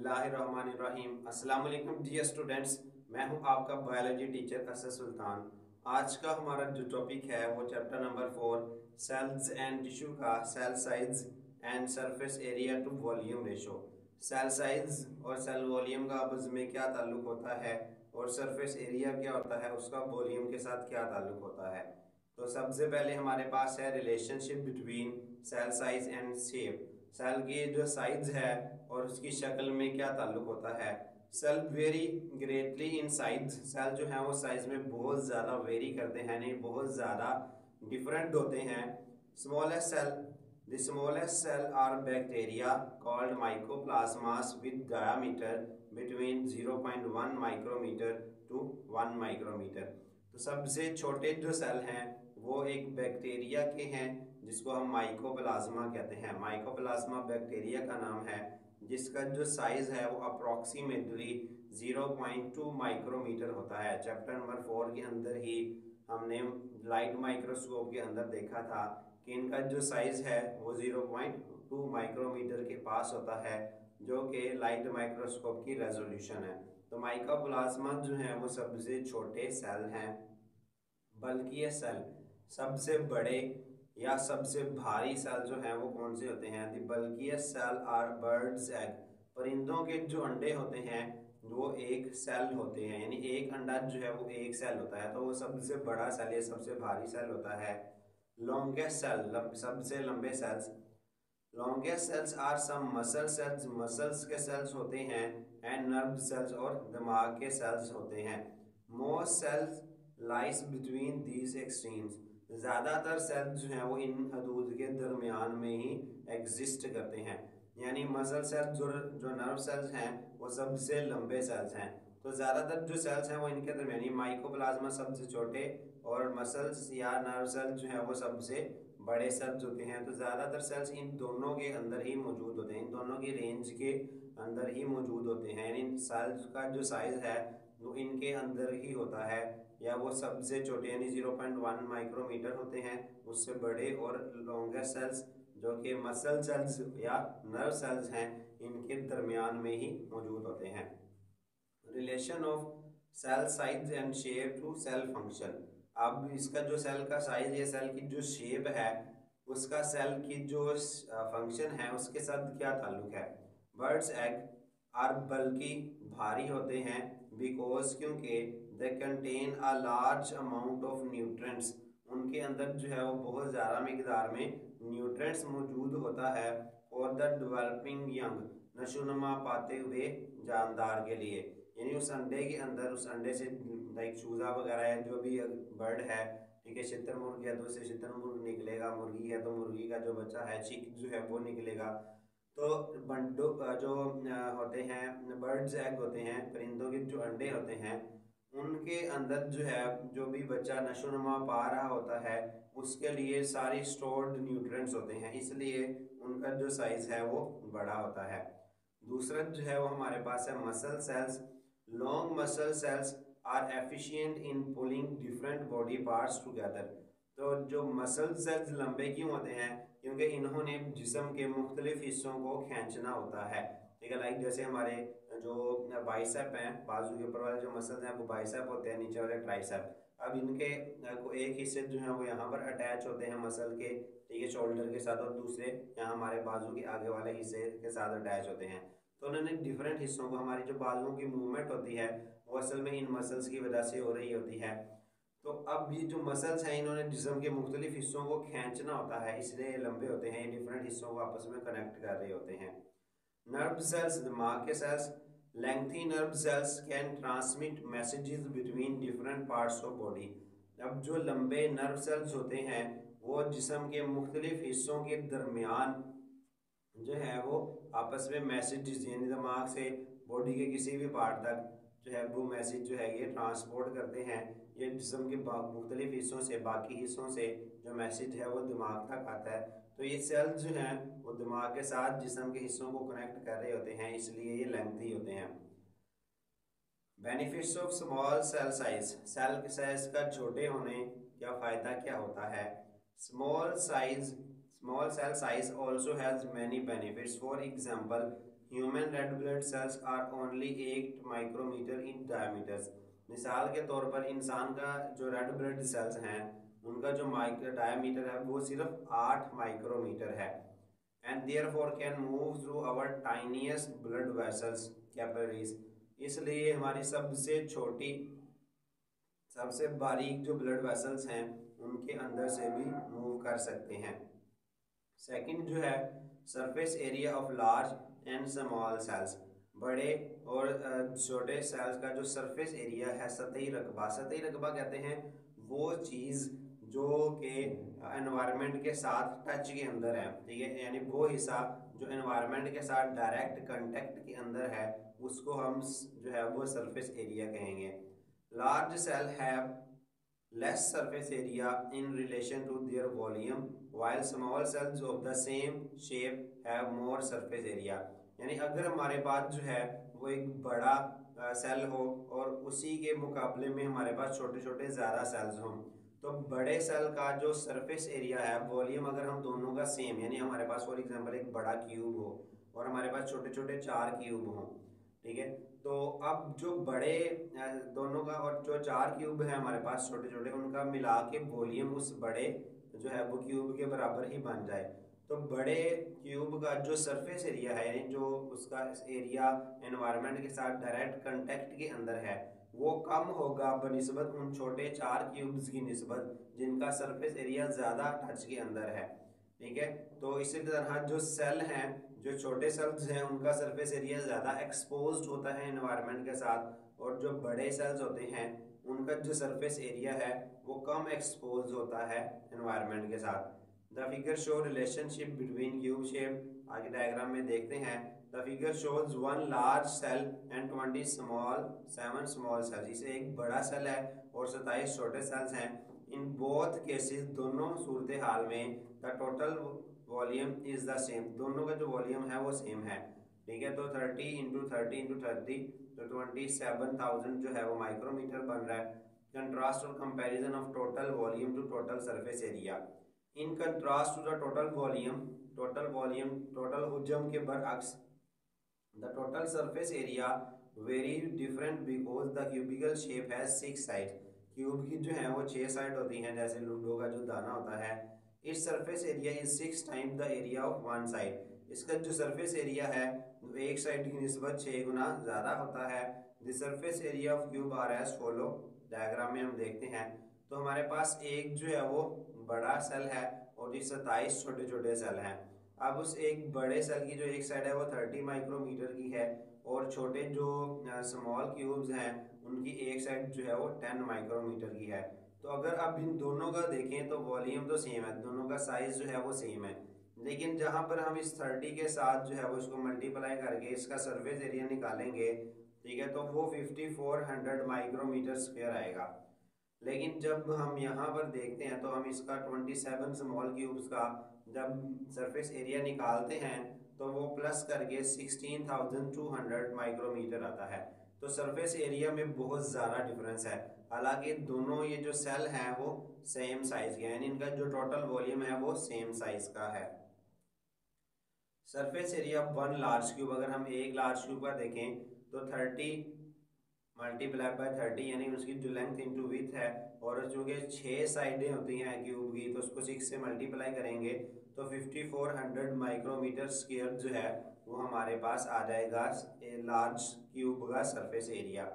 बिस्मिल्लाहिर्रहमानिर्रहीम। अस्सलाम वालेकुम डियर स्टूडेंट्स, मैं हूं आपका बायोलॉजी टीचर असद सुल्तान। आज का हमारा जो टॉपिक है वो chapter number 4 cells and tissue का cell size and surface area to volume ratio. Cell size और सेल वॉल्यूम का आपस में क्या ताल्लुक होता है और सरफेस एरिया क्या होता है, उसका वॉल्यूम के साथ क्या ताल्लुक होता है। तो सबसे पहले हमारे पास है relationship between cell size and shape. Cell की जो साइज है और उसकी शक्ल में क्या ताल्लुक होता है। Cell vary greatly in size. Cell जो है वो साइज में बहुत ज़्यादा वेरी करते हैं, नहीं बहुत ज़्यादा डिफरेंट होते हैं। Smallest cell, the smallest cell are bacteria called mycoplasmas with diameter between 0.1 micrometre to 1 micrometre. तो सबसे छोटे जो सेल हैं वो एक बैक्टीरिया के हैं जिसको हम माइकोप्लाज्मा कहते हैं। माइकोप्लाज्मा बैक्टीरिया का नाम है जिसका जो साइज है वो अप्रोक्सीमेटली 0.2 माइक्रोमीटर होता है। चैप्टर नंबर 4 के अंदर ही हमने लाइट माइक्रोस्कोप के अंदर देखा था कि इनका जो साइज है वो 0.2 माइक्रोमीटर के पास होता है, जो कि लाइट माइक्रोस्कोप की रेजोल्यूशन है। तो माइकोप्लाज्मा जो है वो सबसे छोटे सेल हैं। बल्कि ये सेल सबसे बड़े या सबसे भारी सेल जो हैं वो कौन से होते हैं। दी बल्कि सेल आर बर्ड्स एग। परिंदों के जो अंडे होते हैं वो एक सेल होते हैं, यानी एक अंडा जो है वो एक सेल होता है, तो वो सबसे बड़ा सेल या सबसे भारी सेल होता है। लॉन्गेस्ट सेल, सबसे लंबे cells. Longest cells are some muscle cells, muscles के सेल्स होते हैं, एंड नर्व सेल्स और दिमाग के सेल्स होते हैं। Most cells lies between these extremes. ज़्यादातर सेल्स जो हैं वो इन हदूद के दरमियान में ही एग्जिस्ट करते हैं। यानी मसल सेल्स जो नर्व सेल्स हैं वो सबसे लंबे सेल्स हैं, तो ज़्यादातर जो सेल्स हैं वो इनके दरमियानी। माइकोप्लाज्मा सबसे छोटे और मसल्स या नर्व सेल्स जो हैं वो सबसे बड़े सेल्स होते हैं। तो ज़्यादातर सेल्स इन दोनों के अंदर ही मौजूद होते हैं, इन दोनों की रेंज के अंदर ही मौजूद होते हैं। यानी सेल्स का जो साइज़ है वो इनके अंदर ही होता है, या वो सबसे छोटे यानी 0.1 माइक्रोमीटर होते हैं, उससे बड़े और लॉन्गेस्ट सेल्स जो कि मसल सेल्स या नर्व सेल्स हैं इनके दरमियान में ही मौजूद होते हैं। Relation of cell size and shape to cell function. अब इसका जो सेल का साइज या सेल की जो शेप है उसका सेल की जो फंक्शन है उसके साथ क्या ताल्लुक है। बर्ड्स एग आर बल्कि भारी होते हैं, बिकॉज क्योंकि they contain a large amount of nutrients. उनके अंदर जो है वो बहुत ज़्यादा मिकदार में न्यूट्रेंट्स मौजूद होता है फॉर द डेवलपिंग यंग, नशोनुमा पाते हुए जानदार के लिए। यानी उस अंडे के अंदर, उस अंडे से लाइक चूज़ा वगैरह है जो भी बर्ड है, ठीक है, शुतुरमुर्ग है तो उससे शुतुरमुर्ग निकलेगा, मुर्गी है तो मुर्गी का जो बच्चा है चिक जो है वो निकलेगा। तो बंडो जो होते हैं बर्ड्स एग होते हैं, परिंदों के जो अंडे होते हैं उनके अंदर जो है जो भी बच्चा नशोनुमा पा रहा होता है उसके लिए सारी स्टोर्ड न्यूट्रिएंट्स होते हैं, इसलिए उनका जो साइज है वो बड़ा होता है। दूसरा जो है वो हमारे पास है muscle cells. Long muscle cells are efficient in pulling different body parts together. तो जो मसल सेल्स लंबे क्यों होते हैं, क्योंकि इन्होंने जिस्म के मुख्तलिफ हिस्सों को खींचना होता है, ठीक है। लाइक जैसे हमारे जो बाइसेप हैं, बाजू के ऊपर वाले जो मसल्स हैं वो बाइसेप होते हैं, नीचे वाले ट्राइसेप। अब इनके को एक हिस्से जो है वो यहाँ पर अटैच होते हैं मसल के, ठीक है, शोल्डर के साथ, और दूसरे यहाँ हमारे बाजू के आगे वाले हिस्से के साथ अटैच होते हैं। तो उन्होंने डिफरेंट हिस्सों को, हमारी जो बाजुओं की मूवमेंट होती है वो असल में इन मसल्स की वजह से हो रही होती है। तो अब ये जो मसल्स हैं इन्होंने जिस्म के मुख्तलिफ हिस्सों को खींचना होता है, इसलिए ये लंबे होते हैं, ये डिफरेंट हिस्सों को आपस में कनेक्ट कर रहे होते हैं। नर्व सेल्स, दिमाग के cells. Lengthy nerve cells can transmit messages between different parts of body. अब जो लंबे नर्व सेल्स होते हैं वो जिस्म के मुख्तलिफ हिस्सों के दरमियान जो है वो आपस में मैसेजेस, यानी दिमाग से बॉडी के किसी भी पार्ट तक जो है वो मैसेज जो है ये ट्रांसपोर्ट करते हैं। ये जिस्म के मुख्तलिफ हिस्सों से, बाकी हिस्सों से जो मैसेज है वो दिमाग तक आता है। तो ये सेल्स जो हैं वो दिमाग के साथ जिस्म के हिस्सों को कनेक्ट कर रहे होते हैं, इसलिए ये लेंथी होते हैं। Benefits of small cell size. Cell के साइज का छोटे होने क्या फ़ायदा क्या होता है। Small cell size also has many benefits. For example, human red blood cells are only 8 micrometer in diameters. मिसाल के तौर पर इंसान का जो रेड ब्लड सेल्स हैं उनका जो डायमीटर है वो सिर्फ 8 माइक्रोमीटर है। And therefore can move through our tiniest blood vessels capillaries. इसलिए हमारी सबसे छोटी सबसे बारीक जो ब्लड वेसल्स हैं उनके अंदर से भी मूव कर सकते हैं। सेकंड जो है surface area of large and small cells. बड़े और छोटे सेल्स का जो सरफेस एरिया है, सतही रकबा। सतही रकबा कहते हैं वो चीज़ जो कि एनवायरनमेंट के साथ टच के अंदर है, ठीक है, यानी वो हिस्सा जो एनवायरनमेंट के साथ डायरेक्ट कांटेक्ट के अंदर है उसको हम जो है वो सरफेस एरिया कहेंगे। Large cell have less surface area in relation to their volume while small cells of the same shape have more surface area। यानी अगर हमारे पास जो है वो एक बड़ा सेल हो और उसी के मुकाबले में हमारे पास छोटे छोटे ज़्यादा सेल्स हों तो बड़े सेल का जो सरफेस एरिया है, वॉल्यूम अगर हम दोनों का सेम, यानी हमारे पास फॉर एग्जांपल एक बड़ा क्यूब हो और हमारे पास छोटे छोटे 4 क्यूब हों, ठीक है, तो अब जो बड़े दोनों का और जो 4 क्यूब है हमारे पास छोटे छोटे उनका मिला के वॉल्यूम उस बड़े जो है वो क्यूब के बराबर ही बन जाए। तो बड़े क्यूब का जो सरफेस एरिया है यानी जो उसका एरिया एनवायरनमेंट के साथ डायरेक्ट कांटेक्ट के अंदर है वो कम होगा बनिस्बत उन छोटे 4 क्यूब्स की निस्बत जिनका सरफेस एरिया ज़्यादा टच के अंदर है, ठीक है। तो इसी तरह जो सेल हैं, जो छोटे सेल्स हैं उनका सरफेस एरिया ज़्यादा एक्सपोज्ड होता है एनवायरनमेंट के साथ और जो बड़े सेल्स होते हैं उनका जो सरफेस एरिया है वो कम एक्सपोज होता है एनवायरनमेंट के साथ। The figure show relationship between cube shape. आगे डायग्राम में देखते हैं। The figure shows 1 large cell and 7 small cells. इसे एक बड़ा सेल है और 27 छोटे सेल्स हैं। इन बोथ केसेस, दोनों सूरत हाल में, the total volume is the same. दोनों का जो वॉल्यूम है वो सेम है, ठीक है। तो 30 इंटू 30 इंटू 30 तो 27,000 जो है वो माइक्रोमीटर बन रहा है। कंट्रास्ट और comparison of total volume to total surface area. In contrast to the total हुजम के बरअक्स the total surface area very different because the cubical shape has 6 side. Cube की जो है वो 6 साइड होती हैं, जैसे लूडो का जो दाना होता है। इस surface area is 6 time the area of one side. इसका जो सरफेस एरिया है वो एक साइड की निस्बत 6 गुना ज़्यादा होता है। The surface area of cube are as follow. Diagram में हम देखते हैं तो हमारे पास एक जो है वो बड़ा सेल है और ये 27 छोटे छोटे सेल हैं। अब उस एक बड़े सेल की जो एक साइड है वो 30 माइक्रोमीटर की है और छोटे जो स्मॉल क्यूब्स हैं उनकी एक साइड जो है वो 10 माइक्रोमीटर की है। तो अगर आप इन दोनों का देखें तो वॉल्यूम तो सेम है, दोनों का साइज जो है वो सेम है, लेकिन जहां पर हम इस 30 के साथ जो है वो इसको मल्टीप्लाई करके इसका सरफेस एरिया निकालेंगे, ठीक है, तो वो 5400 माइक्रोमीटर स्क्वायर आएगा। लेकिन जब हम यहाँ पर देखते हैं तो हम इसका 27 स्मॉल क्यूब्स का जब सरफेस एरिया निकालते हैं तो वो प्लस करके 16,200 माइक्रोमीटर आता है। तो सरफेस एरिया में बहुत ज़्यादा डिफरेंस है। हालांकि दोनों ये जो सेल हैं वो सेम साइज के हैं, यानी इनका जो टोटल वॉल्यूम है वो सेम साइज का है। Surface area of 1 large cube, अगर हम एक लार्ज क्यूब का देखें तो 30 मल्टीप्लाई बाय 30 यानी उसकी जो लेंथ इंटू विड्थ है और जो कि 6 साइडें होती हैं क्यूब की तो उसको 6 से मल्टीप्लाई करेंगे तो 5400 माइक्रोमीटर स्क्वायर जो है वो हमारे पास आ जाएगा लार्ज क्यूब का surface area.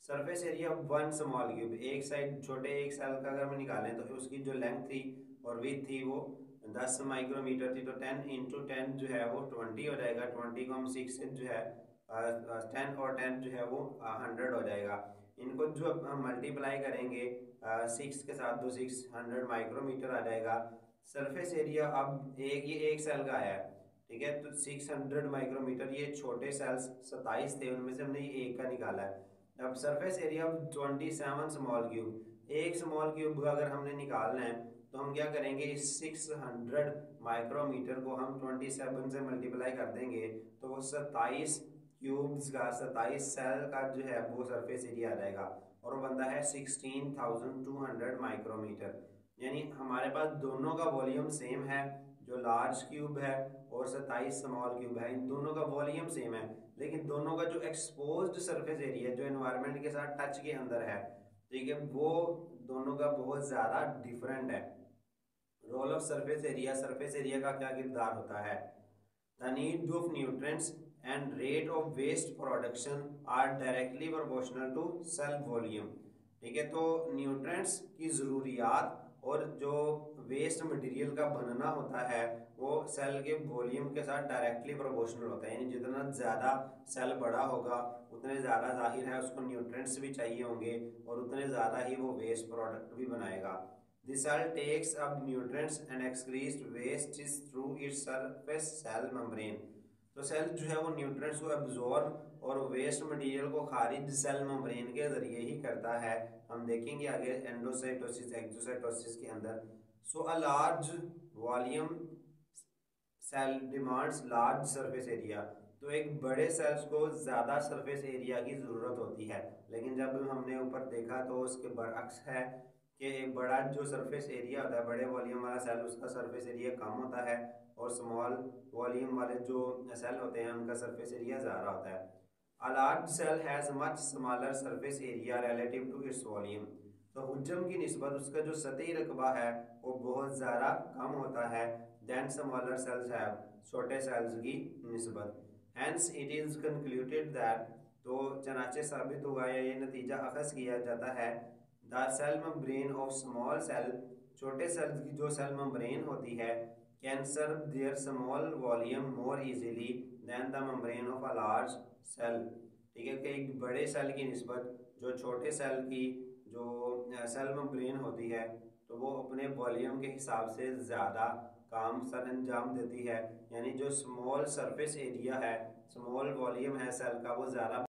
Surface area of 1 small cube, एक साइड छोटे एक सेल का अगर हम निकालें तो उसकी जो लेंथ थी और विड्थ थी वो 10 माइक्रोमीटर थी, तो 10 इंटू 10 जो है वो 20 हो जाएगा। 20 को हम 6 से जो है 10 और 10 जो है वो 100 हो जाएगा। इनको जो हम मल्टीप्लाई करेंगे 6 के साथ तो 600 माइक्रोमीटर आ जाएगा। सरफेस एरिया अब ये एक सेल का आया है, ठीक है, तो 600 माइक्रोमीटर, ये छोटे सेल्स 27 थे उनमें से हमने ये एक का निकाला है। अब सरफेस एरिया 27 स्मॉल क्यूब, एक स्मॉल क्यूब का अगर हमने निकालना है तो हम क्या करेंगे, इस 600 माइक्रोमीटर को हम 27 से मल्टीप्लाई कर देंगे तो वो 27 क्यूब्स का 27 सेल का जो है वो सरफेस एरिया आ जाएगा और वो बनता है 16,200 माइक्रोमीटर। यानी हमारे पास दोनों का वॉल्यूम सेम है, जो लार्ज क्यूब है और 27 स्मॉल क्यूब है, इन दोनों का वॉल्यूम सेम है, लेकिन दोनों का जो एक्सपोज्ड सरफेस एरिया जो एनवायरनमेंट के साथ टच के अंदर है, ठीक है, वो दोनों का बहुत ज़्यादा डिफरेंट है। रोल ऑफ सरफेस एरिया का क्या किरदार होता है? The need of nutrients and rate of waste production are directly proportional to cell volume. ठीक है, तो न्यूट्रिएंट्स की ज़रूरियात और जो वेस्ट मटेरियल का बनना होता है वो सेल के वॉल्यूम के साथ डायरेक्टली प्रोपोर्शनल होता है, यानी जितना ज़्यादा सेल बड़ा होगा उतने ज़्यादा जाहिर है उसको न्यूट्रिएंट्स भी चाहिए होंगे और उतने ज़्यादा ही वो वेस्ट प्रोडक्ट भी बनाएगा। The cell takes up nutrients and excretes wastes through its surface cell membrane। तो सेल जो है वो न्यूट्रिएंट्स को एब्जॉर्ब और वेस्ट मटेरियल को खारिज सेल मेम्ब्रेन के जरिए ही करता है। हम देखेंगे आगे एंडोसाइटोसिस एक्सोसाइटोसिस के अंदर। So a large volume cell demands large surface area. तो एक बड़े सेल्स को ज़्यादा सरफेस एरिया की ज़रूरत होती है, लेकिन जब हमने ऊपर देखा तो उसके बरअक्स है कि एक बड़ा जो सरफेस एरिया होता है, बड़े वॉल्यूम वाला सेल, उसका सरफेस एरिया कम होता है और स्मॉल वॉल्यूम वाले जो सेल होते हैं उनका सरफेस एरिया ज़्यादा होता है। A large cell has much smaller surface area relative to its volume. तो हुज्जम की निस्बत उसका जो सतही रकबा है वो बहुत ज़्यादा कम होता है दैन स्मॉलर सेल्स हैव, छोटे सेल्स की निस्बत। Hence it is concluded that, तो चनाचे साबित हुआ या ये नतीजा अखज़ किया जाता है, the cell membrane of small cell, छोटे सेल्स की जो सेल मेम्ब्रेन होती है, can serve their small volume more easily than the membrane of a large cell. ठीक है, कि एक बड़े सेल की निस्बत जो छोटे सेल की जो सेल मेम्ब्रेन होती है तो वो अपने वॉल्यूम के हिसाब से ज़्यादा काम सर अंजाम देती है, यानी जो स्मॉल सरफेस एरिया है, स्मॉल वॉल्यूम है सेल का, वो ज़्यादा